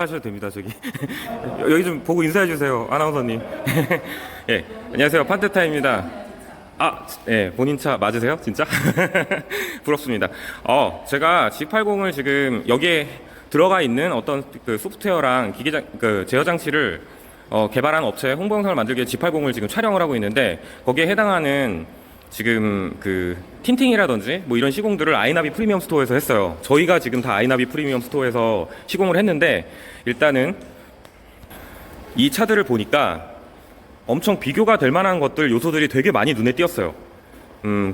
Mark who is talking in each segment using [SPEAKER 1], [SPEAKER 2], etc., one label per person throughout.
[SPEAKER 1] 하셔도 됩니다. 저기 여기 좀 보고 인사해 주세요, 아나운서님. 예, 안녕하세요, 판테타입니다. 아, 예, 본인 차 맞으세요, 진짜? 부럽습니다. 제가 G80을 지금 여기에 들어가 있는 어떤 그 소프트웨어랑 그 제어 장치를 개발한 업체 홍보 영상을 만들기 위해 G80을 지금 촬영을 하고 있는데, 거기에 해당하는 지금 그 틴팅이라든지 뭐 이런 시공들을 아이나비 프리미엄 스토어에서 했어요. 저희가 지금 다 아이나비 프리미엄 스토어에서 시공을 했는데, 일단은 이 차들을 보니까 엄청 비교가 될 만한 것들, 요소들이 되게 많이 눈에 띄었어요.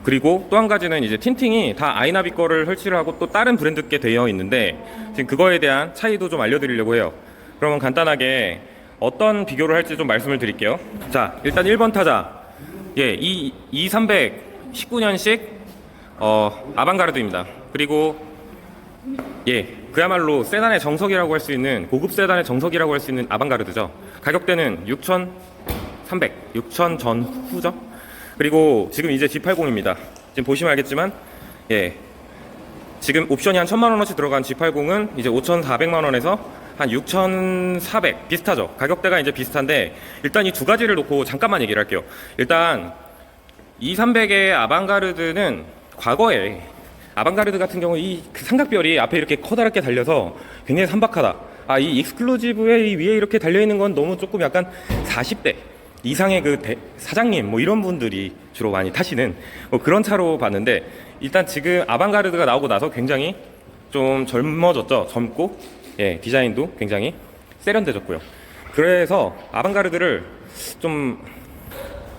[SPEAKER 1] 그리고 또 한 가지는 이제 틴팅이 다 아이나비 거를 설치를 하고 또 다른 브랜드께 되어 있는데, 지금 그거에 대한 차이도 좀 알려드리려고 해요. 그러면 간단하게 어떤 비교를 할지 좀 말씀을 드릴게요. 자, 일단 1번 타자. 예, 이 2300 19년식 아방가르드입니다. 그리고 예, 그야말로 세단의 정석이라고 할 수 있는, 고급 세단의 정석이라고 할 수 있는 아방가르드죠. 가격대는 6,300, 6,000 전후죠. 그리고 지금 이제 G80입니다. 지금 보시면 알겠지만, 예, 지금 옵션이 한 1,000만 원어치 들어간 G80은 이제 5,400만 원에서 한 6,400 비슷하죠. 가격대가 이제 비슷한데, 일단 이 두 가지를 놓고 잠깐만 얘기를 할게요. 일단 2300의 아방가르드는 과거에, 아방가르드 같은 경우 이 삼각별이 앞에 이렇게 커다랗게 달려서 굉장히 산박하다. 이 익스클루지브에 이 위에 이렇게 달려있는 건 너무 조금 약간 40대 이상의 그 사장님 뭐 이런 분들이 주로 많이 타시는 뭐 그런 차로 봤는데, 일단 지금 아방가르드가 나오고 나서 굉장히 좀 젊어졌죠. 젊고, 예, 디자인도 굉장히 세련돼졌고요. 그래서 아방가르드를 좀,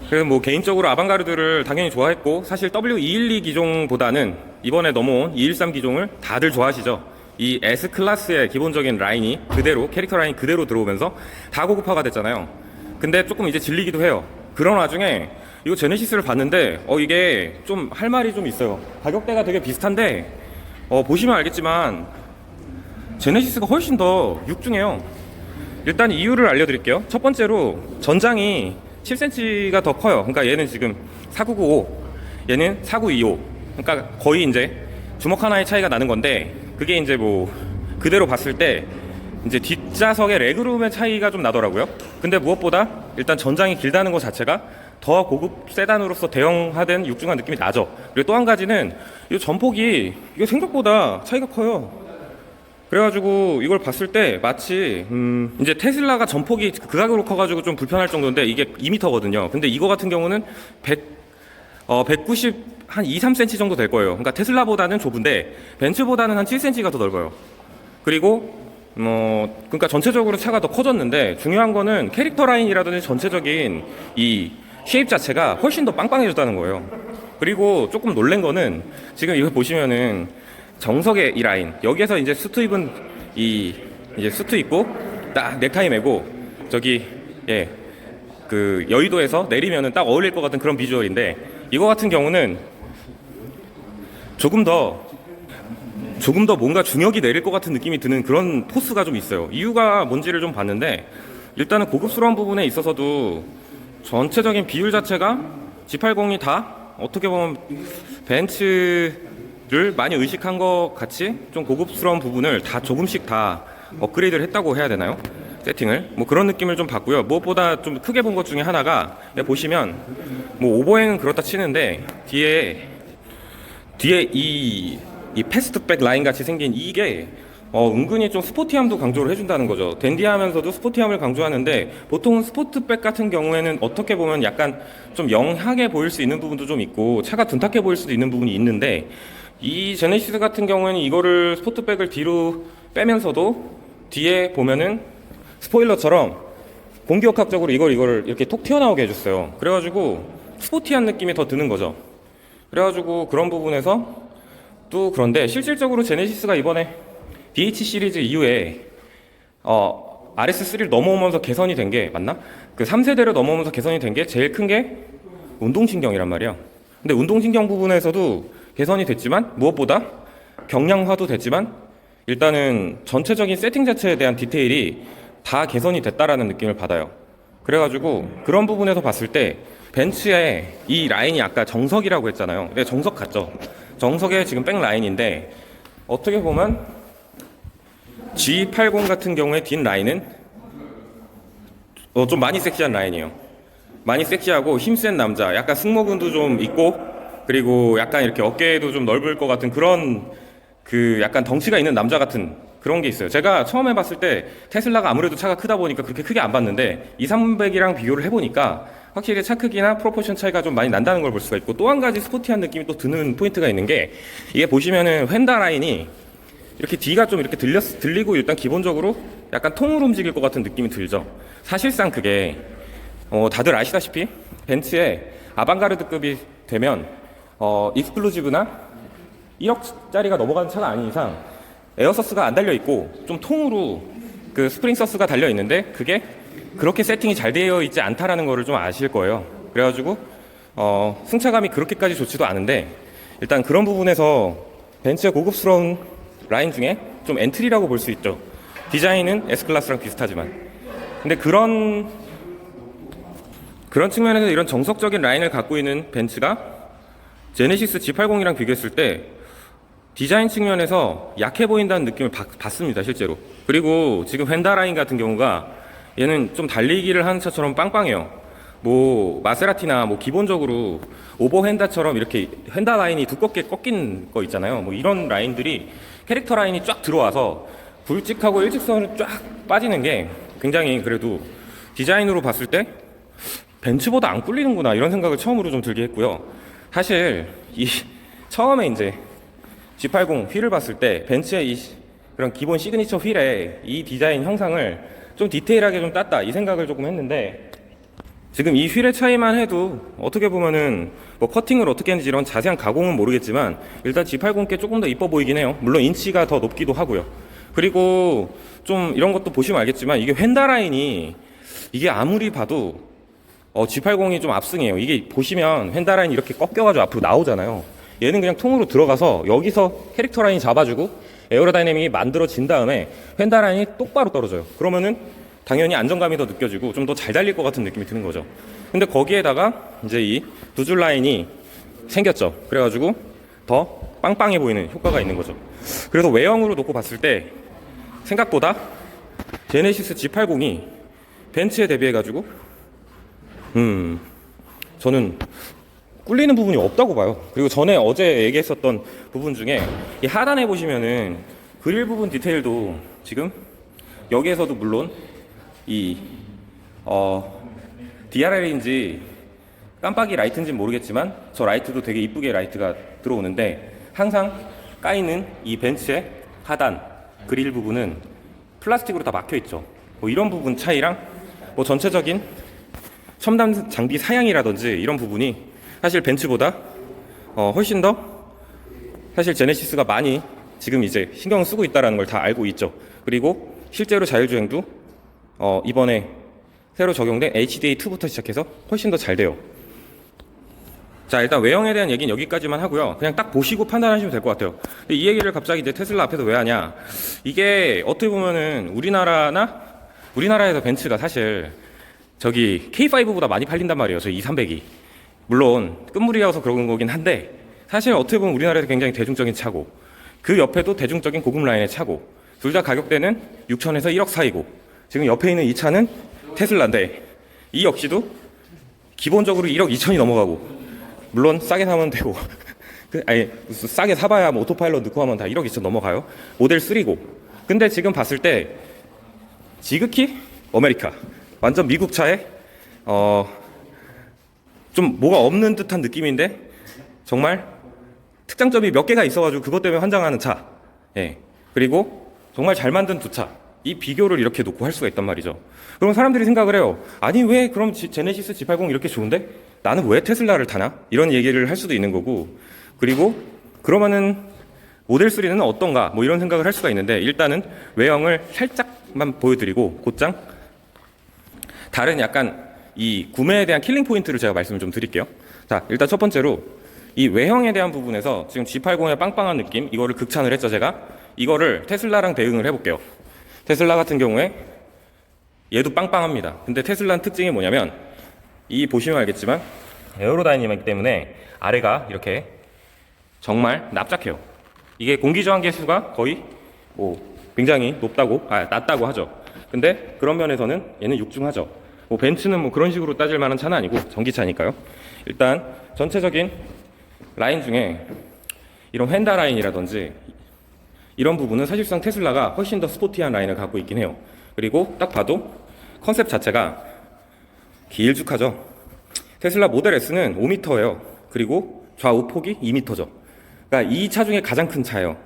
[SPEAKER 1] 그래서 뭐 개인적으로 아방가르드를 당연히 좋아했고, 사실 W212 기종보다는 이번에 넘어온 213 기종을 다들 좋아하시죠. 이 S클래스의 기본적인 라인이 그대로, 캐릭터 라인이 그대로 들어오면서 다 고급화가 됐잖아요. 근데 조금 이제 질리기도 해요. 그런 와중에 이거 제네시스를 봤는데 이게 좀 할 말이 좀 있어요. 가격대가 되게 비슷한데 보시면 알겠지만 제네시스가 훨씬 더 육중해요. 일단 이유를 알려드릴게요. 첫 번째로 전장이 7cm가 더 커요. 그러니까 얘는 지금 4995, 얘는 4925. 그러니까 거의 이제 주먹 하나의 차이가 나는 건데, 그게 이제 뭐 그대로 봤을 때 이제 뒷좌석의 레그룸의 차이가 좀 나더라고요. 근데 무엇보다 일단 전장이 길다는 것 자체가 더 고급 세단으로서 대형화된 육중한 느낌이 나죠. 그리고 또 한 가지는 이 전폭이 이거 생각보다 차이가 커요. 그래가지고 이걸 봤을 때 마치 이제 테슬라가 전폭이 극악으로 커가지고 좀 불편할 정도인데, 이게 2m거든요. 근데 이거 같은 경우는 190 한 2, 3cm 정도 될 거예요. 그러니까 테슬라보다는 좁은데 벤츠보다는 한 7cm가 더 넓어요. 그리고 그러니까 전체적으로 차가 더 커졌는데, 중요한 거는 캐릭터 라인이라든지 전체적인 이 쉐입 자체가 훨씬 더 빵빵해졌다는 거예요. 그리고 조금 놀란 거는, 지금 이거 보시면은 정석의 이 라인, 여기에서 이제 수트 입은 이제 수트 입고 딱 넥타이 매고 저기, 예, 그 여의도에서 내리면은 딱 어울릴 것 같은 그런 비주얼인데, 이거 같은 경우는 조금 더 뭔가 중역이 내릴 것 같은 느낌이 드는 그런 포스가 좀 있어요. 이유가 뭔지를 좀 봤는데, 일단은 고급스러운 부분에 있어서도 전체적인 비율 자체가 G80이 다 어떻게 보면 벤츠를 많이 의식한 것 같이 좀 고급스러운 부분을 다 조금씩 다 업그레이드를 했다고 해야 되나요? 세팅을 뭐 그런 느낌을 좀 받고요. 무엇보다 좀 크게 본 것 중에 하나가, 보시면 뭐 오버행은 그렇다 치는데, 뒤에 이 패스트백 라인 같이 생긴 이게 은근히 좀 스포티함도 강조를 해준다는 거죠. 댄디하면서도 스포티함을 강조하는데, 보통 스포트백 같은 경우에는 어떻게 보면 약간 좀 영하게 보일 수 있는 부분도 좀 있고, 차가 둔탁해 보일 수도 있는 부분이 있는데, 이 제네시스 같은 경우에는 이거를 스포트백을 뒤로 빼면서도 뒤에 보면은 스포일러처럼 공기역학적으로 이걸 이렇게 톡 튀어나오게 해줬어요. 그래가지고 스포티한 느낌이 더 드는 거죠. 그래가지고 그런 부분에서 또, 그런데 실질적으로 제네시스가 이번에 DH 시리즈 이후에 RS3를 넘어오면서 개선이 된 게 맞나? 그 3세대를 넘어오면서 개선이 된 게 제일 큰 게 운동신경이란 말이야. 근데 운동신경 부분에서도 개선이 됐지만, 무엇보다 경량화도 됐지만, 일단은 전체적인 세팅 자체에 대한 디테일이 다 개선이 됐다라는 느낌을 받아요. 그래가지고 그런 부분에서 봤을 때 벤츠의 이 라인이 아까 정석이라고 했잖아요. 네, 정석 같죠? 정석의 지금 백 라인인데, 어떻게 보면 G80 같은 경우에 뒷 라인은 좀 많이 섹시한 라인이에요. 많이 섹시하고 힘센 남자, 약간 승모근도 좀 있고, 그리고 약간 이렇게 어깨도 좀 넓을 것 같은 그런 그 약간 덩치가 있는 남자 같은 그런 게 있어요. 제가 처음에 봤을 때 테슬라가 아무래도 차가 크다 보니까 그렇게 크게 안 봤는데 2300이랑 비교를 해보니까 확실히 차 크기나 프로포션 차이가 좀 많이 난다는 걸 볼 수가 있고, 또 한 가지 스포티한 느낌이 또 드는 포인트가 있는 게, 이게 보시면은 휀다 라인이 이렇게 D가 좀 이렇게 들리고, 일단 기본적으로 약간 통으로 움직일 것 같은 느낌이 들죠. 사실상 그게 다들 아시다시피 벤츠의 아방가르드급이 되면 익스클루지브나 1억짜리가 넘어가는 차가 아닌 이상 에어서스가 안 달려 있고 좀 통으로 그 스프링 서스가 달려 있는데, 그게 그렇게 세팅이 잘 되어 있지 않다라는 거를 좀 아실 거예요. 그래가지고 승차감이 그렇게까지 좋지도 않은데, 일단 그런 부분에서 벤츠의 고급스러운 라인 중에 좀 엔트리라고 볼 수 있죠. 디자인은 S클래스랑 비슷하지만. 근데 그런 측면에서 이런 정석적인 라인을 갖고 있는 벤츠가 제네시스 G80이랑 비교했을 때 디자인 측면에서 약해 보인다는 느낌을 받습니다, 실제로. 그리고 지금 휀다 라인 같은 경우가 얘는 좀 달리기를 하는 차처럼 빵빵해요. 뭐 마세라티나 뭐 기본적으로 오버 휀다처럼 이렇게 휀다 라인이 두껍게 꺾인 거 있잖아요. 뭐 이런 라인들이 캐릭터 라인이 쫙 들어와서 굵직하고 일직선으로 쫙 빠지는 게 굉장히 그래도 디자인으로 봤을 때 벤츠보다 안 꿀리는구나, 이런 생각을 처음으로 좀 들게 했고요. 사실 이 처음에 이제 G80 휠을 봤을 때 벤츠의 이 그런 기본 시그니처 휠의 이 디자인 형상을 좀 디테일하게 좀 땄다, 이 생각을 조금 했는데, 지금 이 휠의 차이만 해도 어떻게 보면은 뭐 커팅을 어떻게 했는지 이런 자세한 가공은 모르겠지만 일단 G80께 조금 더 이뻐 보이긴 해요. 물론 인치가 더 높기도 하고요. 그리고 좀 이런 것도 보시면 알겠지만, 이게 휀다 라인이 이게 아무리 봐도 G80이 좀 압승이에요. 이게 보시면 휀다 라인이 이렇게 꺾여가지고 앞으로 나오잖아요. 얘는 그냥 통으로 들어가서 여기서 캐릭터 라인이 잡아주고 에어로다이내믹이 만들어진 다음에 휀다 라인이 똑바로 떨어져요. 그러면은 당연히 안정감이 더 느껴지고 좀 더 잘 달릴 것 같은 느낌이 드는 거죠. 근데 거기에다가 이제 이 두 줄 라인이 생겼죠. 그래가지고 더 빵빵해 보이는 효과가 있는 거죠. 그래서 외형으로 놓고 봤을 때 생각보다 제네시스 G80이 벤츠에 대비해가지고 저는 꿀리는 부분이 없다고 봐요. 그리고 전에 어제 얘기했었던 부분 중에 이 하단에 보시면은 그릴 부분 디테일도 지금 여기에서도 물론 이 DRL인지 깜빡이 라이트인지 모르겠지만 저 라이트도 되게 이쁘게 라이트가 들어오는데, 항상 까이는 이 벤츠의 하단 그릴 부분은 플라스틱으로 다 막혀 있죠. 뭐 이런 부분 차이랑 뭐 전체적인 첨단 장비 사양이라든지 이런 부분이 사실 벤츠보다 훨씬 더 사실 제네시스가 많이 지금 이제 신경을 쓰고 있다는 걸 다 알고 있죠. 그리고 실제로 자율주행도 이번에 새로 적용된 HDA2부터 시작해서 훨씬 더 잘 돼요. 자, 일단 외형에 대한 얘기는 여기까지만 하고요. 그냥 딱 보시고 판단하시면 될 것 같아요. 근데 이 얘기를 갑자기 이제 테슬라 앞에서 왜 하냐? 이게 어떻게 보면은 우리나라에서 벤츠가 사실 저기 K5보다 많이 팔린단 말이에요. 저 2300이. 물론 끝물이어서 그런 거긴 한데, 사실 어떻게 보면 우리나라에서 굉장히 대중적인 차고, 그 옆에도 대중적인 고급 라인의 차고, 둘 다 가격대는 6천에서 1억 사이고, 지금 옆에 있는 이 차는 테슬라인데 이 역시도 기본적으로 1억 2천이 넘어가고, 물론 싸게 사면 되고 아니 싸게 사봐야 뭐 오토파일럿 넣고 하면 다 1억 2천 넘어가요. 모델 3고. 근데 지금 봤을 때 지극히 아메리카, 완전 미국 차에 좀 뭐가 없는 듯한 느낌인데 정말 특장점이 몇 개가 있어가지고 그것 때문에 환장하는 차. 예. 그리고 정말 잘 만든 두 차. 이 비교를 이렇게 놓고 할 수가 있단 말이죠. 그럼 사람들이 생각을 해요. 아니 왜 그럼 제네시스 G80 이렇게 좋은데 나는 왜 테슬라를 타나? 이런 얘기를 할 수도 있는 거고, 그리고 그러면은 모델 3는 어떤가? 뭐 이런 생각을 할 수가 있는데, 일단은 외형을 살짝만 보여드리고 곧장 다른 약간 이 구매에 대한 킬링 포인트를 제가 말씀을 좀 드릴게요. 자, 일단 첫 번째로 이 외형에 대한 부분에서 지금 G80의 빵빵한 느낌, 이거를 극찬을 했죠. 제가 이거를 테슬라랑 대응을 해볼게요. 테슬라 같은 경우에 얘도 빵빵합니다. 근데 테슬라는 특징이 뭐냐면, 이 보시면 알겠지만 에어로다이내믹 때문에 아래가 이렇게 정말 납작해요. 이게 공기저항 계수가 거의 뭐 굉장히 낮다고 하죠. 근데 그런 면에서는 얘는 육중하죠. 뭐 벤츠는 뭐 그런 식으로 따질 만한 차는 아니고 전기차니까요. 일단 전체적인 라인 중에 이런 휀다 라인이라든지 이런 부분은 사실상 테슬라가 훨씬 더 스포티한 라인을 갖고 있긴 해요. 그리고 딱 봐도 컨셉 자체가 길쭉하죠. 테슬라 모델 S는 5m예요. 그리고 좌우 폭이 2m죠. 그러니까 이 차 중에 가장 큰 차예요.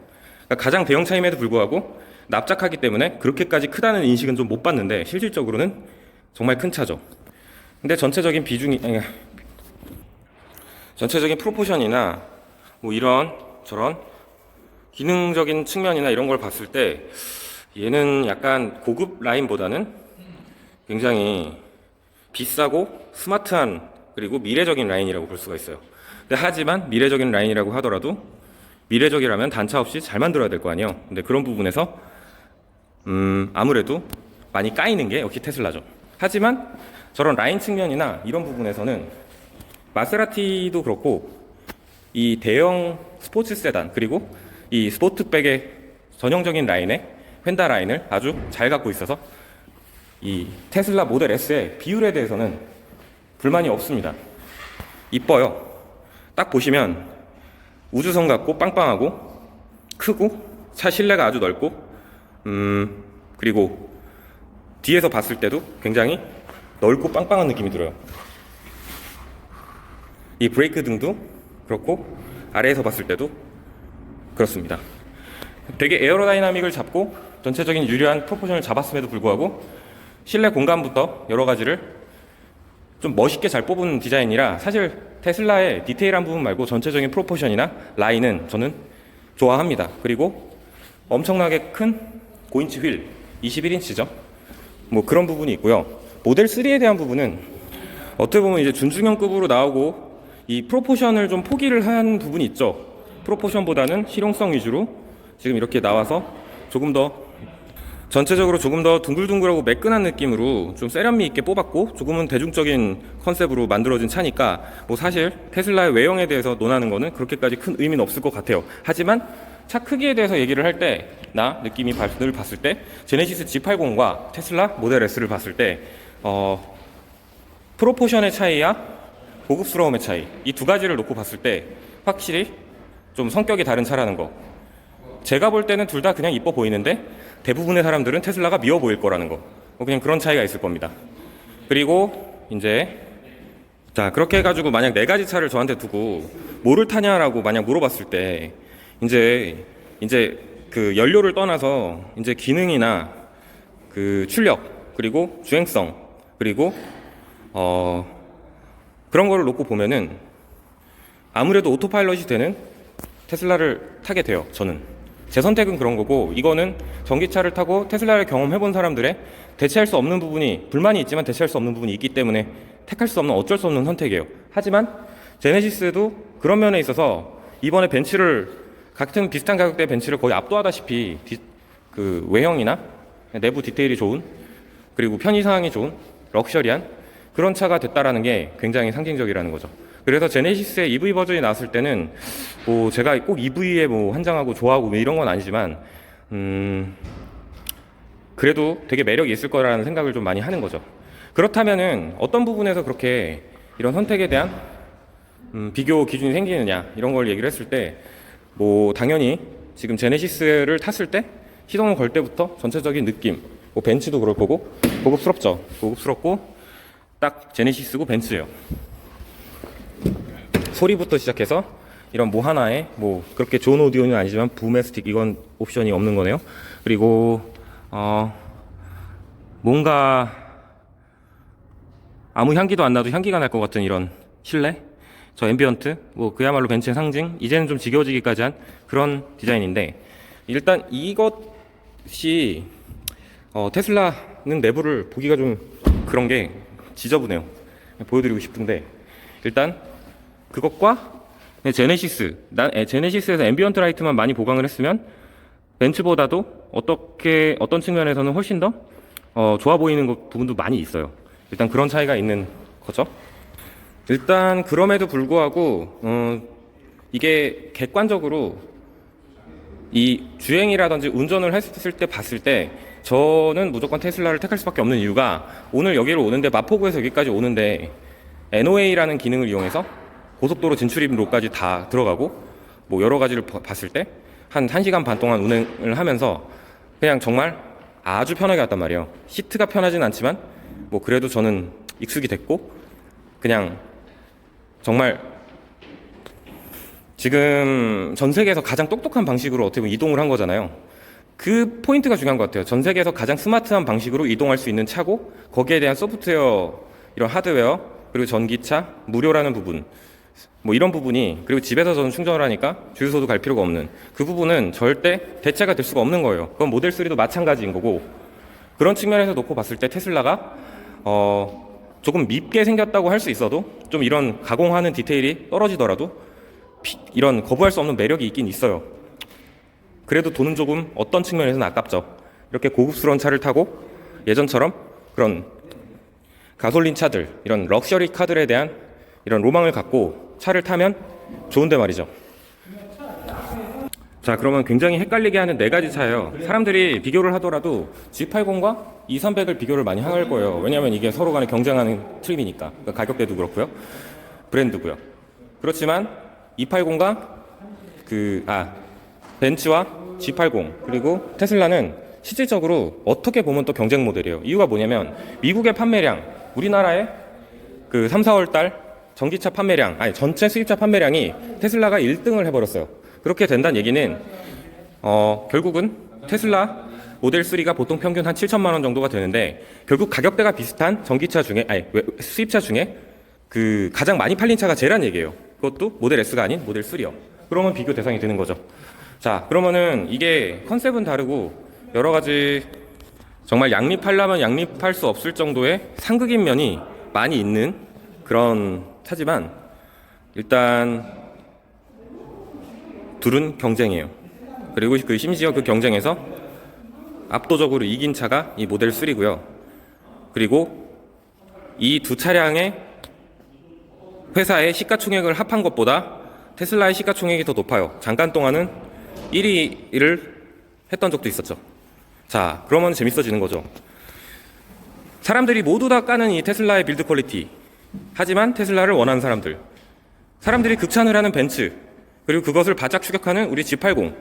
[SPEAKER 1] 그러니까 가장 대형 차임에도 불구하고 납작하기 때문에 그렇게까지 크다는 인식은 좀 못 받는데 실질적으로는 정말 큰 차죠. 근데 전체적인 프로포션이나 뭐 이런 저런 기능적인 측면이나 이런 걸 봤을 때 얘는 약간 고급 라인보다는 굉장히 비싸고 스마트한 그리고 미래적인 라인이라고 볼 수가 있어요. 근데 하지만 미래적인 라인이라고 하더라도 미래적이라면 단차 없이 잘 만들어야 될 거 아니에요. 근데 그런 부분에서 아무래도 많이 까이는 게 역시 테슬라죠. 하지만 저런 라인 측면이나 이런 부분에서는 마세라티도 그렇고 이 대형 스포츠 세단 그리고 이 스포트백의 전형적인 라인의 휀다 라인을 아주 잘 갖고 있어서 이 테슬라 모델 S의 비율에 대해서는 불만이 없습니다. 이뻐요. 딱 보시면 우주선 같고 빵빵하고 크고 차 실내가 아주 넓고 그리고 뒤에서 봤을 때도 굉장히 넓고 빵빵한 느낌이 들어요. 이 브레이크 등도 그렇고 아래에서 봤을 때도 그렇습니다. 되게 에어로다이나믹을 잡고 전체적인 유려한 프로포션을 잡았음에도 불구하고 실내 공간부터 여러 가지를 좀 멋있게 잘 뽑은 디자인이라 사실 테슬라의 디테일한 부분 말고 전체적인 프로포션이나 라인은 저는 좋아합니다. 그리고 엄청나게 큰 9인치 휠, 21인치죠. 뭐 그런 부분이 있고요. 모델 3에 대한 부분은 어떻게 보면 이제 준중형급으로 나오고 이 프로포션을 좀 포기를 한 부분이 있죠. 프로포션보다는 실용성 위주로 지금 이렇게 나와서 전체적으로 조금 더 둥글둥글하고 매끈한 느낌으로 좀 세련미 있게 뽑았고 조금은 대중적인 컨셉으로 만들어진 차니까 뭐 사실 테슬라의 외형에 대해서 논하는 거는 그렇게까지 큰 의미는 없을 것 같아요. 하지만 차 크기에 대해서 얘기를 할 때 느낌이 늘 봤을 때 제네시스 G80과 테슬라 모델 S를 봤을 때 프로포션의 차이와 고급스러움의 차이 이 두 가지를 놓고 봤을 때 확실히 좀 성격이 다른 차라는 거. 제가 볼 때는 둘 다 그냥 이뻐 보이는데 대부분의 사람들은 테슬라가 미워 보일 거라는 거. 그냥 그런 차이가 있을 겁니다. 그리고 이제 자 그렇게 해가지고 만약 네 가지 차를 저한테 두고 뭐를 타냐라고 만약 물어봤을 때 이제 그 연료를 떠나서 이제 기능이나 그 출력 그리고 주행성 그리고 그런 거를 놓고 보면은 아무래도 오토파일럿이 되는 테슬라를 타게 돼요. 저는 제 선택은 그런 거고 이거는 전기차를 타고 테슬라를 경험해본 사람들의 대체할 수 없는 부분이 불만이 있지만 대체할 수 없는 부분이 있기 때문에 택할 수 없는 어쩔 수 없는 선택이에요. 하지만 제네시스도 그런 면에 있어서 이번에 같은 비슷한 가격대의 벤츠를 거의 압도하다시피 그 외형이나 내부 디테일이 좋은 그리고 편의사항이 좋은 럭셔리한 그런 차가 됐다라는 게 굉장히 상징적이라는 거죠. 그래서 제네시스의 EV 버전이 나왔을 때는 뭐 제가 꼭 EV에 뭐 환장하고 좋아하고 뭐 이런 건 아니지만 그래도 되게 매력이 있을 거라는 생각을 좀 많이 하는 거죠. 그렇다면은 어떤 부분에서 그렇게 이런 선택에 대한 비교 기준이 생기느냐 이런 걸 얘기를 했을 때 뭐 당연히 지금 제네시스를 탔을 때 시동을 걸 때부터 전체적인 느낌 뭐 벤츠도 그럴 거고 고급스럽죠. 고급스럽고 딱 제네시스고 벤츠예요. 소리부터 시작해서 이런 뭐 하나에 뭐 그렇게 좋은 오디오는 아니지만 부메스틱 이건 옵션이 없는 거네요. 그리고 뭔가 아무 향기도 안 나도 향기가 날 것 같은 이런 실내 저 앰비언트 뭐 그야말로 벤츠의 상징 이제는 좀 지겨워지기까지 한 그런 디자인인데 일단 이것이 테슬라는 내부를 보기가 좀 그런 게 지저분해요. 보여드리고 싶은데 일단 그것과 제네시스에서 앰비언트 라이트만 많이 보강을 했으면 벤츠보다도 어떤 측면에서는 훨씬 더 좋아 보이는 부분도 많이 있어요. 일단 그런 차이가 있는 거죠. 일단 그럼에도 불구하고 이게 객관적으로 이 주행이라든지 운전을 했을 때 봤을 때 저는 무조건 테슬라를 택할 수밖에 없는 이유가, 오늘 여기를 오는데 마포구에서 여기까지 오는데 NOA라는 기능을 이용해서 고속도로 진출입로까지 다 들어가고 뭐 여러 가지를 봤을 때 한 1시간 반 동안 운행을 하면서 그냥 정말 아주 편하게 왔단 말이에요. 시트가 편하진 않지만 뭐 그래도 저는 익숙이 됐고, 그냥 정말 지금 전 세계에서 가장 똑똑한 방식으로 어떻게 보면 이동을 한 거잖아요. 그 포인트가 중요한 것 같아요. 전 세계에서 가장 스마트한 방식으로 이동할 수 있는 차고, 거기에 대한 소프트웨어, 이런 하드웨어, 그리고 전기차, 무료라는 부분, 뭐 이런 부분이, 그리고 집에서 저는 충전을 하니까 주유소도 갈 필요가 없는 그 부분은 절대 대체가 될 수가 없는 거예요. 그건 모델 3도 마찬가지인 거고, 그런 측면에서 놓고 봤을 때 테슬라가 조금 밉게 생겼다고 할 수 있어도, 좀 이런 가공하는 디테일이 떨어지더라도 이런 거부할 수 없는 매력이 있긴 있어요. 그래도 돈은 조금 어떤 측면에서는 아깝죠. 이렇게 고급스러운 차를 타고 예전처럼 그런 가솔린 차들, 이런 럭셔리 카들에 대한 이런 로망을 갖고 차를 타면 좋은데 말이죠. 자, 그러면 굉장히 헷갈리게 하는 4가지 차예요. 사람들이 비교를 하더라도 G80과 E300을 비교를 많이 할 거예요. 왜냐하면 이게 서로 간에 경쟁하는 트림이니까. 그러니까 가격대도 그렇고요, 브랜드고요. 그렇지만 E80과 벤츠와 G80 그리고 테슬라는 실질적으로 어떻게 보면 또 경쟁 모델이에요. 이유가 뭐냐면 미국의 판매량, 우리나라의 그 3, 4월 달 전기차 판매량, 전체 수입차 판매량이 테슬라가 1등을 해버렸어요. 그렇게 된다는 얘기는 결국은 테슬라 모델 3가 보통 평균 한 7천만 원 정도가 되는데, 결국 가격대가 비슷한 전기차 중에, 수입차 중에 그 가장 많이 팔린 차가 쟤란 얘기예요. 그것도 모델 S가 아닌 모델 3요. 그러면 비교 대상이 되는 거죠. 자, 그러면은 이게 컨셉은 다르고 여러 가지 정말 양립하려면 양립할 수 없을 정도의 상극인 면이 많이 있는 그런 차지만, 일단 둘은 경쟁이에요. 그리고 심지어 그 경쟁에서 압도적으로 이긴 차가 이 모델 3고요. 그리고 이 두 차량의 회사의 시가총액을 합한 것보다 테슬라의 시가총액이 더 높아요. 잠깐 동안은 1위를 했던 적도 있었죠. 자, 그러면 재밌어지는 거죠. 사람들이 모두 다 까는 이 테슬라의 빌드 퀄리티, 하지만 테슬라를 원하는 사람들이 극찬을 하는 벤츠, 그리고 그것을 바짝 추격하는 우리 G80,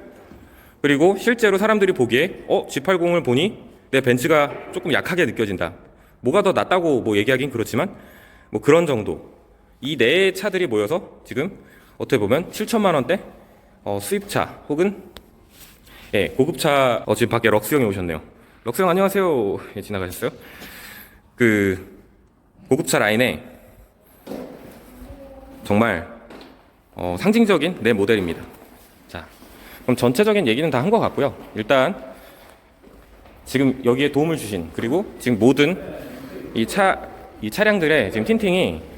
[SPEAKER 1] 그리고 실제로 사람들이 보기에 G80을 보니 내 벤츠가 조금 약하게 느껴진다, 뭐가 더 낫다고 뭐 얘기하긴 그렇지만 뭐 그런 정도, 이 네 차들이 모여서 지금 어떻게 보면 7천만 원대 수입차 혹은 고급차. 지금 밖에 럭스 형이 오셨네요. 럭스 형 안녕하세요. 지나가셨어요? 그 고급차 라인에 정말 상징적인 네 모델입니다. 자, 그럼 전체적인 얘기는 다 한 것 같고요. 일단 지금 여기에 도움을 주신, 그리고 지금 모든 이 차량들의 지금 틴팅이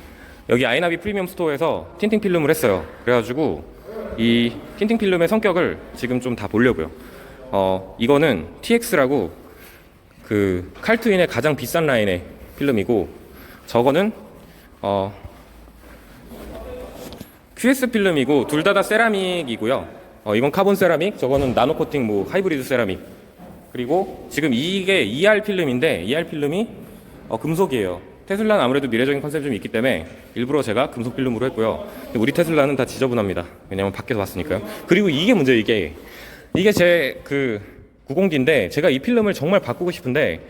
[SPEAKER 1] 여기 아이나비 프리미엄 스토어에서 틴팅 필름을 했어요. 그래가지고 이 틴팅 필름의 성격을 지금 좀 다 보려고요. 이거는 TX라고 그 칼트윈의 가장 비싼 라인의 필름이고, 저거는 QS 필름이고, 둘 다 세라믹이고요. 이건 카본 세라믹, 저거는 나노 코팅 뭐 하이브리드 세라믹. 그리고 지금 이게 ER 필름인데, ER 필름이 금속이에요. 테슬라는 아무래도 미래적인 컨셉이 좀 있기 때문에 일부러 제가 금속 필름으로 했고요. 우리 테슬라는 다 지저분합니다. 왜냐면 밖에서 봤으니까요. 그리고 이게 문제예요. 이게 제 그 90D인데 제가 이 필름을 정말 바꾸고 싶은데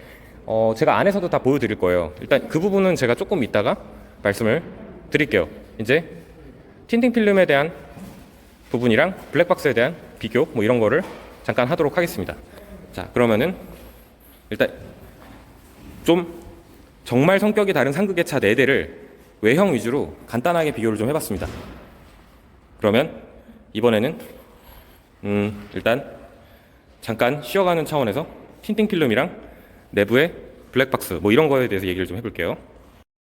[SPEAKER 1] 제가 안에서도 다 보여드릴 거예요. 일단 그 부분은 제가 조금 이따가 말씀을 드릴게요. 이제 틴팅 필름에 대한 부분이랑 블랙박스에 대한 비교 뭐 이런 거를 잠깐 하도록 하겠습니다. 자, 그러면은 일단 좀 정말 성격이 다른 상극의 차 4대를 외형 위주로 간단하게 비교를 좀 해봤습니다. 그러면 이번에는 일단 잠깐 쉬어가는 차원에서 틴팅 필름이랑 내부의 블랙박스 뭐 이런 거에 대해서 얘기를 좀 해볼게요.